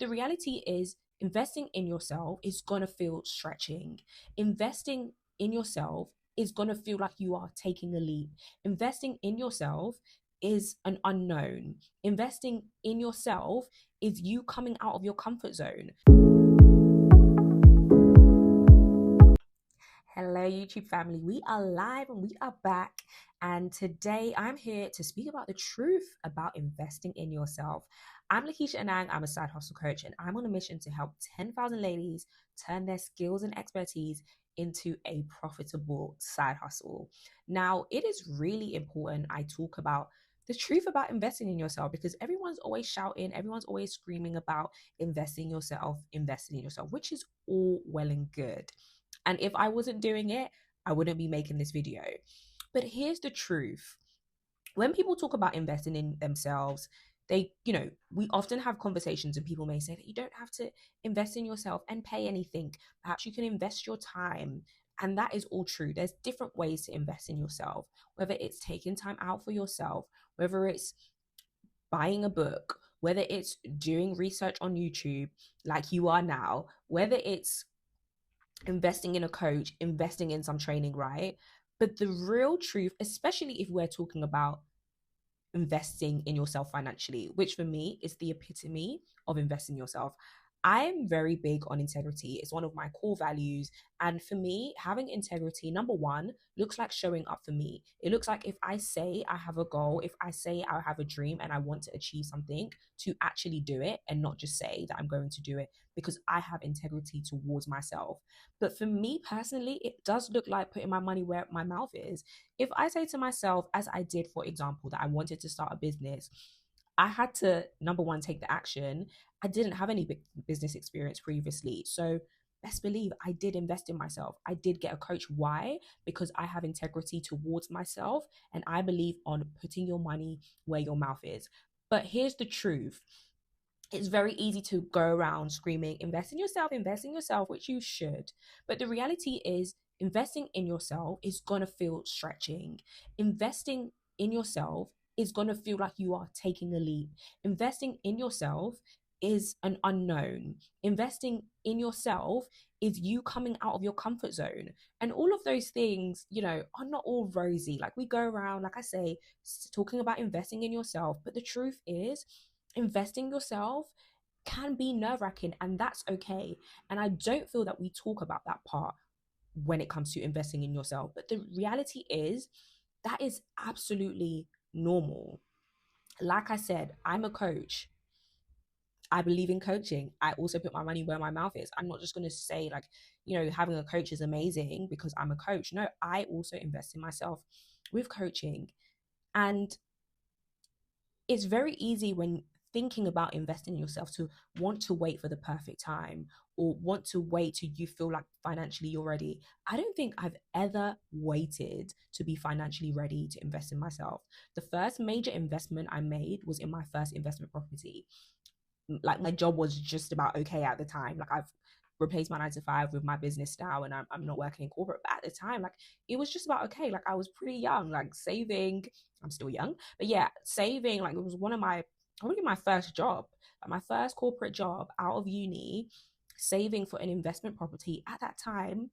the reality is, investing in yourself is going to feel stretching. Investing in yourself is going to feel like you are taking a leap. Investing in yourself is an unknown. Investing in yourself is you coming out of your comfort zone. Hello, YouTube family. We are live and we are back. And today I'm here to speak about the truth about investing in yourself. I'm Lakeisha Annang. I'm a side hustle coach, and I'm on a mission to help 10,000 ladies turn their skills and expertise into a profitable side hustle. Now, it is really important I talk about the truth about investing in yourself, because everyone's always shouting, everyone's always screaming about investing in yourself, which is all well and good. And if I wasn't doing it, I wouldn't be making this video. But here's the truth. When people talk about investing in themselves, we often have conversations and people may say that you don't have to invest in yourself and pay anything. Perhaps you can invest your time. And that is all true. There's different ways to invest in yourself, whether it's taking time out for yourself, whether it's buying a book, whether it's doing research on YouTube like you are now, whether it's investing in a coach, investing in some training, right? But the real truth, especially if we're talking about investing in yourself financially, which for me is the epitome of investing in yourself. I'm very big on integrity. It's one of my core values. And for me, having integrity, number one, looks like showing up for me. It looks like if I say I have a goal, if I say I have a dream and I want to achieve something, to actually do it and not just say that I'm going to do it, because I have integrity towards myself. But for me personally, it does look like putting my money where my mouth is. If I say to myself, as I did, for example, that I wanted to start a business, I had to, number one, take the action. I didn't have any business experience previously. So best believe I did invest in myself. I did get a coach. Why? Because I have integrity towards myself and I believe on putting your money where your mouth is. But here's the truth. It's very easy to go around screaming, invest in yourself, which you should. But the reality is, investing in yourself is going to feel stretching. Investing in yourself is going to feel like you are taking a leap. Investing in yourself is an unknown. Investing in yourself is you coming out of your comfort zone. And all of those things, are not all rosy. Like we go around, like I say, talking about investing in yourself. But the truth is, investing yourself can be nerve-wracking, and that's okay. And I don't feel that we talk about that part when it comes to investing in yourself. But the reality is, that is absolutely normal. Like I said, I'm a coach. I believe in coaching. I also put my money where my mouth is. I'm not just going to say having a coach is amazing because I'm a coach. No, I also invest in myself with coaching. And it's very easy when thinking about investing in yourself to want to wait for the perfect time or want to wait till you feel like financially you're ready. I don't think I've ever waited to be financially ready to invest in myself. The first major investment I made was in my first investment property. Like my job was just about okay at the time. Like I've replaced my 9 to 5 with my business now, and I'm not working in corporate. But at the time, like it was just about okay. Like I was pretty young, like saving. I'm still young, but yeah, saving. Like it was probably my first job, like my first corporate job out of uni, saving for an investment property. At that time,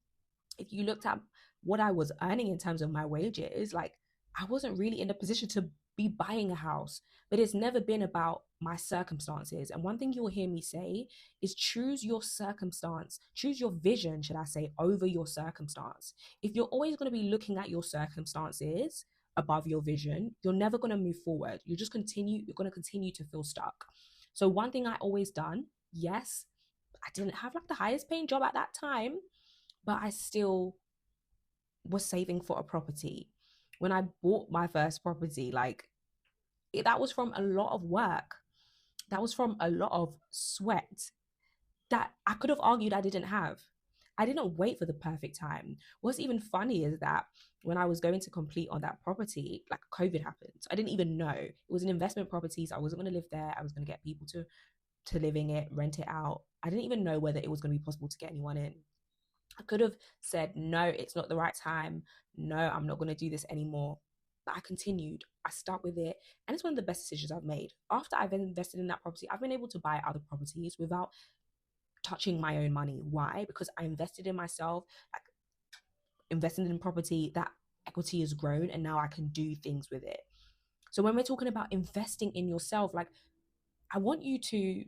if you looked at what I was earning in terms of my wages, like I wasn't really in a position to be buying a house. But it's never been about my circumstances. And one thing you'll hear me say is choose your circumstance, choose your vision, should I say, over your circumstance. If you're always going to be looking at your circumstances above your vision, you're never going to move forward. You're going to continue to feel stuck. So one thing I always done, yes, I didn't have like the highest paying job at that time, but I still was saving for a property. When I bought my first property, that was from a lot of work. That was from a lot of sweat that I could have argued I didn't have. I didn't wait for the perfect time. What's even funny is that when I was going to complete on that property, like COVID happened. So I didn't even know. It was an investment property, so I wasn't going to live there. I was going to get people to live in it, rent it out. I didn't even know whether it was going to be possible to get anyone in. I could have said, no, it's not the right time. No, I'm not going to do this anymore. But I continued, I stuck with it, and it's one of the best decisions I've made. After I've invested in that property, I've been able to buy other properties without touching my own money. Why? Because I invested in myself, like invested in property, that equity has grown, and now I can do things with it. So when we're talking about investing in yourself, like, I want you to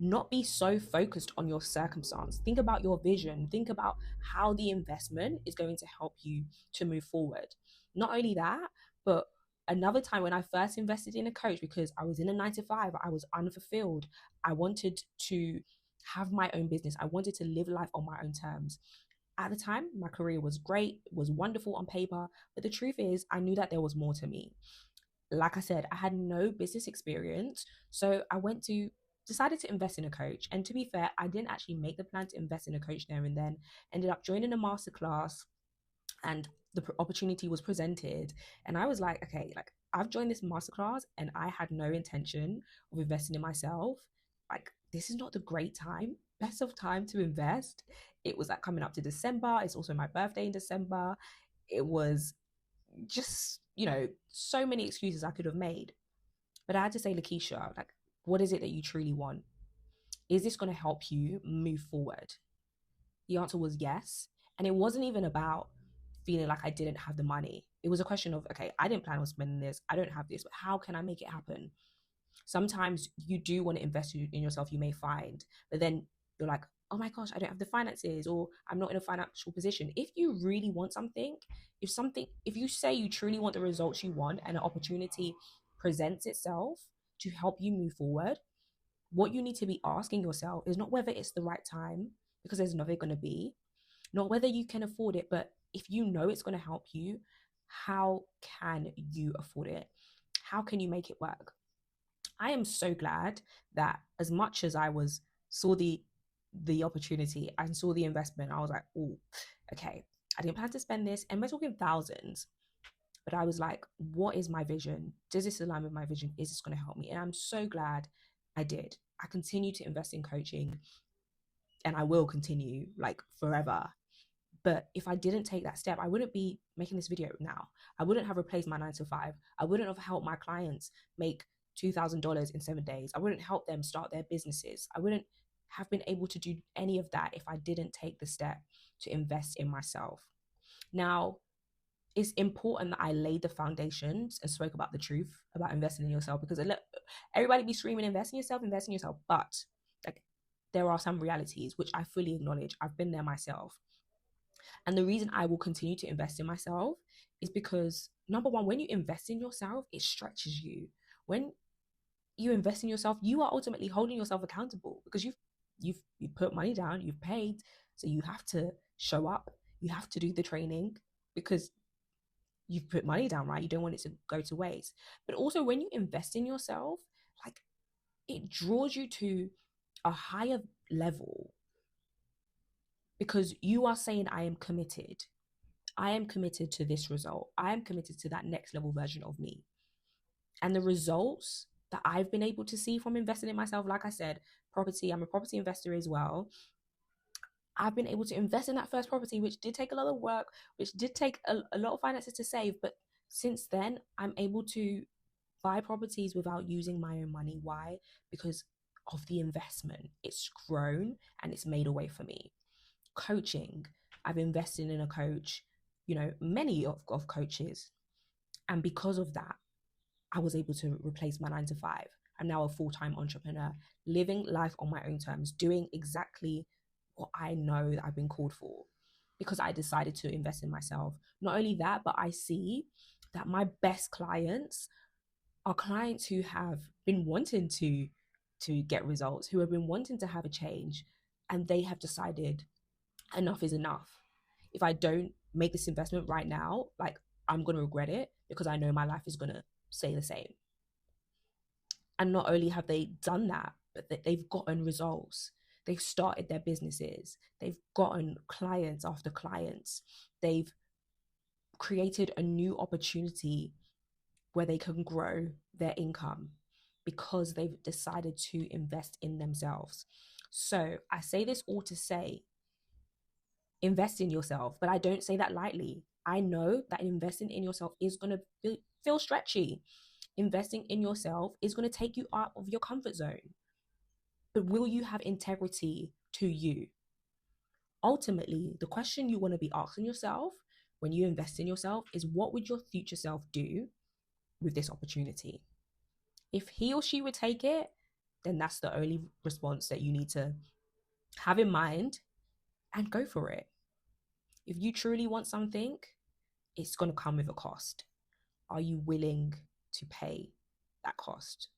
not be so focused on your circumstance. Think about your vision. Think about how the investment is going to help you to move forward. Not only that, but another time when I first invested in a coach, because I was in a 9 to 5, I was unfulfilled. I wanted to have my own business. I wanted to live life on my own terms. At the time, my career was great, was wonderful on paper, but the truth is, I knew that there was more to me. Like I said, I had no business experience. So I decided to invest in a coach. And to be fair, I didn't actually make the plan to invest in a coach there and then. Ended up joining a masterclass, and the opportunity was presented. And I was like, okay, like, I've joined this masterclass and I had no intention of investing in myself. Like, this is not the great time, best of time to invest. It was like coming up to December. It's also my birthday in December. It was just, so many excuses I could have made. But I had to say, Lakeisha, like, what is it that you truly want? Is this going to help you move forward? The answer was yes. And it wasn't even about feeling like I didn't have the money. It was a question of, okay, I didn't plan on spending this. I don't have this, but how can I make it happen? Sometimes you do want to invest in yourself, you may find, but then you're like, oh my gosh, I don't have the finances, or I'm not in a financial position. If you really want something, if you say you truly want the results you want and an opportunity presents itself to help you move forward, what you need to be asking yourself is not whether it's the right time, because there's never going to be, not whether you can afford it, but if you know it's going to help you, how can you afford it? How can you make it work? I am so glad that as much as saw the opportunity and saw the investment, I was like, oh, okay, I didn't plan to spend this, and we're talking thousands. But I was like, what is my vision? Does this align with my vision? Is this going to help me? And I'm so glad I did. I continue to invest in coaching, and I will continue, like, forever. But if I didn't take that step, I wouldn't be making this video now. I wouldn't have replaced my 9 to 5. I wouldn't have helped my clients make $2,000 in 7 days. I wouldn't help them start their businesses. I wouldn't have been able to do any of that if I didn't take the step to invest in myself. Now, it's important that I laid the foundations and spoke about the truth about investing in yourself, because everybody be screaming, invest in yourself, invest in yourself. But, like, there are some realities which I fully acknowledge. I've been there myself. And the reason I will continue to invest in myself is because, number one, when you invest in yourself, it stretches you. When you invest in yourself, you are ultimately holding yourself accountable, because you've put money down, you've paid, so you have to show up, you have to do the training, because you've put money down, right? You don't want it to go to waste. But also, when you invest in yourself, like, it draws you to a higher level, because you are saying, I am committed. I am committed to this result. I am committed to that next level version of me. And the results that I've been able to see from investing in myself, like I said, property, I'm a property investor as well. I've been able to invest in that first property, which did take a lot of work, which did take a lot of finances to save. But since then, I'm able to buy properties without using my own money. Why? Because of the investment. It's grown and it's made a way for me. Coaching, I've invested in a coach, many of coaches. And because of that, I was able to replace my 9 to 5. I'm now a full-time entrepreneur, living life on my own terms, doing exactly what I know that I've been called for, because I decided to invest in myself. Not only that, but I see that my best clients are clients who have been wanting to get results, who have been wanting to have a change, and they have decided enough is enough. If I don't make this investment right now, like, I'm going to regret it, because I know my life is going to stay the same. And not only have they done that, but they've gotten results. They've started their businesses. They've gotten clients after clients. They've created a new opportunity where they can grow their income, because they've decided to invest in themselves. So I say this all to say, invest in yourself. But I don't say that lightly. I know that investing in yourself is going to feel stretchy. Investing in yourself is going to take you out of your comfort zone. But will you have integrity to you? Ultimately, the question you want to be asking yourself when you invest in yourself is, what would your future self do with this opportunity? If he or she would take it, then that's the only response that you need to have in mind and go for it. If you truly want something, it's going to come with a cost. Are you willing to pay that cost?